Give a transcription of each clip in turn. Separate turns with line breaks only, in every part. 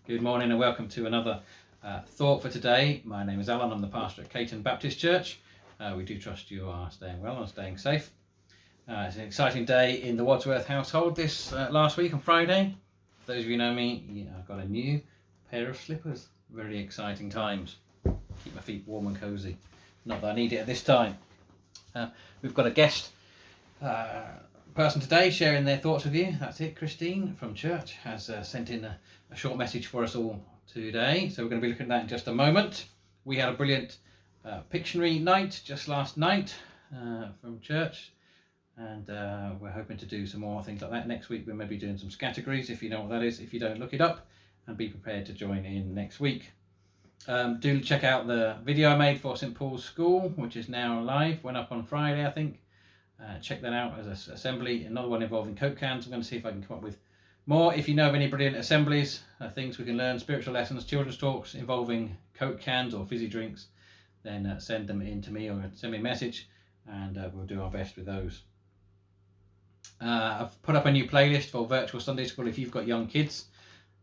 Good morning and welcome to another thought for today. My name is Alan, I'm the pastor at Caton Baptist Church. We do trust you are staying well and staying safe. It's an exciting day in the Wadsworth household this last week on Friday. For those of you who know me, I've got a new pair of slippers. Very exciting times. Keep my feet warm and cosy. Not that I need it at this time. We've got a guest person today sharing their thoughts with you. That's it. Christine from church has sent in a short message for us all today, so we're going to be looking at that in just a moment. We had a brilliant Pictionary night just last night from church, and we're hoping to do some more things like that next week. We're maybe doing some categories, if you know what that is. If you don't, look it up and be prepared to join in next week. Do check out the video I made for St Paul's School, which is now live. Went up on Friday, I think. Check that out as an assembly. Another one involving Coke cans. I'm going to see if I can come up with more. If you know of any brilliant assemblies, things we can learn, spiritual lessons, children's talks involving Coke cans or fizzy drinks, then send them in to me or send me a message, and we'll do our best with those. I've put up a new playlist for virtual Sunday school if you've got young kids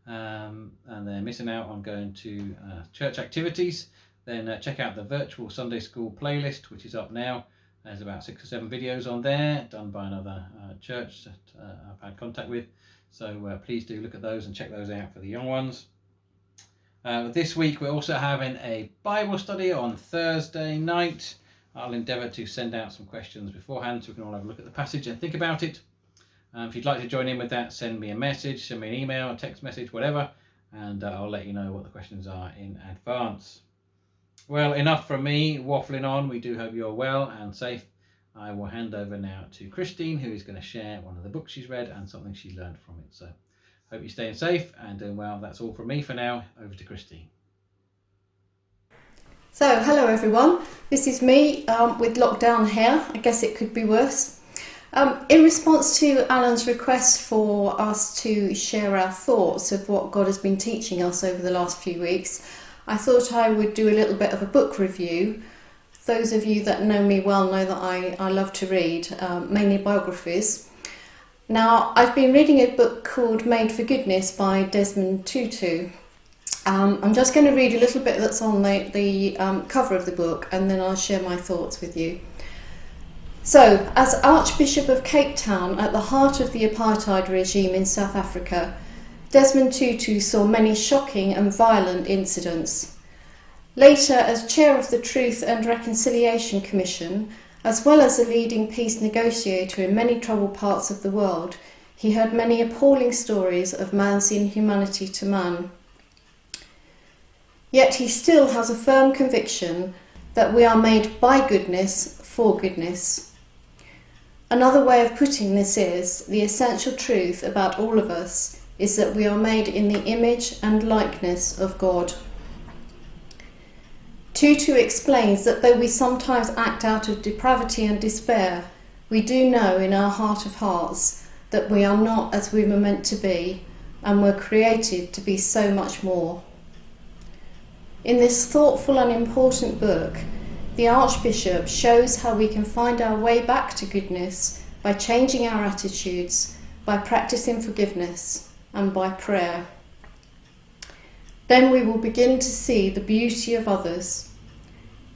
and they're missing out on going to church activities. Then check out the virtual Sunday school playlist, which is up now. There's about 6 or 7 videos on there done by another church that I've had contact with. So please do look at those and check those out for the young ones. This week we're also having a Bible study on Thursday night. I'll endeavour to send out some questions beforehand so we can all have a look at the passage and think about it. If you'd like to join in with that, send me a message, send me an email, a text message, whatever, and I'll let you know what the questions are in advance. Well, enough from me waffling on. We do hope you're well and safe. I will hand over now to Christine, who is going to share one of the books she's read and something she learned from it. So hope you're staying safe and doing well. That's all from me for now. Over to Christine.
So, hello everyone. This is me with lockdown hair. I guess it could be worse. In response to Alan's request for us to share our thoughts of what God has been teaching us over the last few weeks, I thought I would do a little bit of a book review. Those of you that know me well know that I love to read, mainly biographies. Now, I've been reading a book called Made for Goodness by Desmond Tutu. I'm just going to read a little bit that's on the cover of the book, and then I'll share my thoughts with you. So, as Archbishop of Cape Town at the heart of the apartheid regime in South Africa, Desmond Tutu saw many shocking and violent incidents. Later, as chair of the Truth and Reconciliation Commission, as well as a leading peace negotiator in many troubled parts of the world, he heard many appalling stories of man's inhumanity to man. Yet he still has a firm conviction that we are made by goodness for goodness. Another way of putting this is, the essential truth about all of us is that we are made in the image and likeness of God. Tutu explains that though we sometimes act out of depravity and despair, we do know in our heart of hearts that we are not as we were meant to be and were created to be so much more. In this thoughtful and important book, the Archbishop shows how we can find our way back to goodness by changing our attitudes, by practicing forgiveness, and by prayer. Then we will begin to see the beauty of others.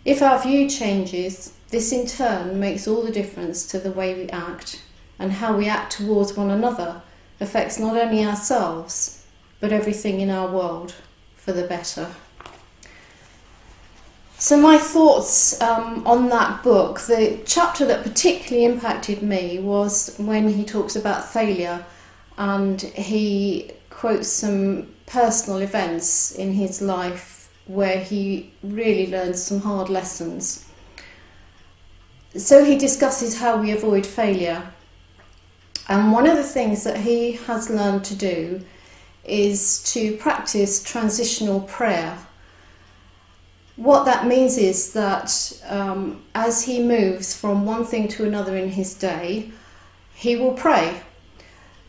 If our view changes, this in turn makes all the difference to the way we act, and how we act towards one another affects not only ourselves, but everything in our world for the better. So my thoughts on that book, the chapter that particularly impacted me was when he talks about failure, and he quotes some personal events in his life where he really learned some hard lessons. So he discusses how we avoid failure. And one of the things that he has learned to do is to practice transitional prayer. What that means is that as he moves from one thing to another in his day, he will pray.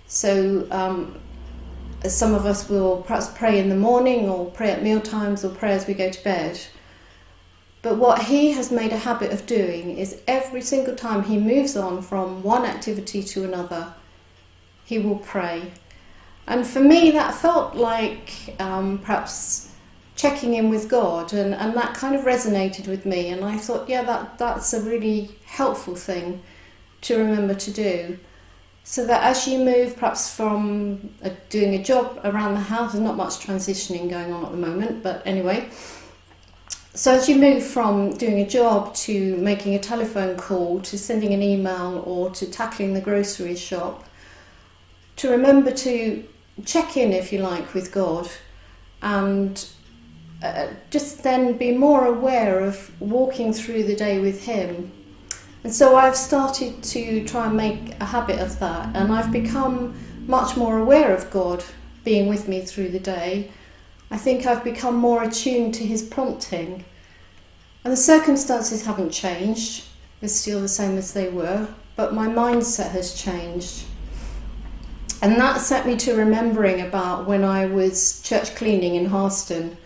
So some of us will perhaps pray in the morning or pray at meal times or pray as we go to bed. But what he has made a habit of doing is every single time he moves on from one activity to another, he will pray. And for me, that felt like perhaps checking in with God, and that kind of resonated with me. And I thought, yeah, that's a really helpful thing to remember to do. So that as you move perhaps from doing a job around the house, there's not much transitioning going on at the moment, but anyway. So as you move from doing a job to making a telephone call, to sending an email, or to tackling the grocery shop, to remember to check in, if you like, with God, and just then be more aware of walking through the day with Him. And so I've started to try and make a habit of that, and I've become much more aware of God being with me through the day. I think I've become more attuned to His prompting. And the circumstances haven't changed, they're still the same as they were, but my mindset has changed. And that set me to remembering about when I was church cleaning in Harston.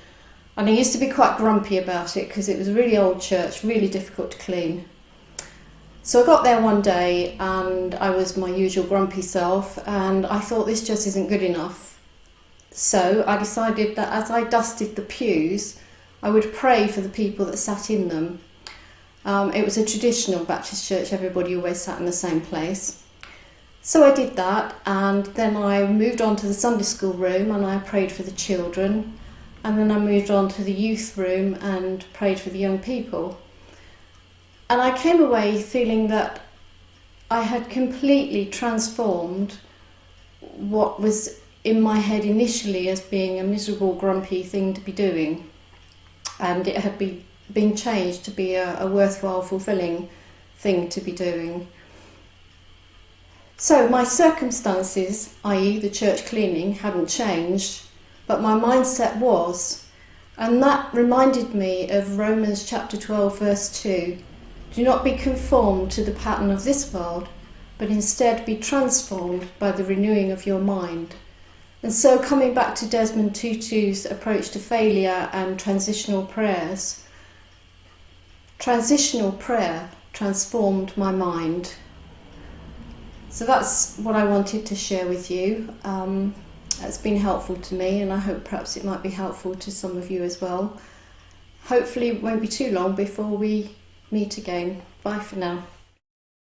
And I used to be quite grumpy about it because it was a really old church, really difficult to clean. So I got there one day and I was my usual grumpy self, and I thought this just isn't good enough. So I decided that as I dusted the pews, I would pray for the people that sat in them. It was a traditional Baptist church, everybody always sat in the same place. So I did that, and then I moved on to the Sunday school room and I prayed for the children, and then I moved on to the youth room and prayed for the young people. And I came away feeling that I had completely transformed what was in my head initially as being a miserable, grumpy thing to be doing. And it had been changed to be a worthwhile, fulfilling thing to be doing. So my circumstances, i.e. the church cleaning, hadn't changed, but my mindset was. And that reminded me of Romans chapter 12, verse 2. Do not be conformed to the pattern of this world, but instead be transformed by the renewing of your mind. And so coming back to Desmond Tutu's approach to failure and transitional prayers, transitional prayer transformed my mind. So that's what I wanted to share with you. It's been helpful to me, and I hope perhaps it might be helpful to some of you as well. Hopefully it won't be too long before we meet again. Bye for now.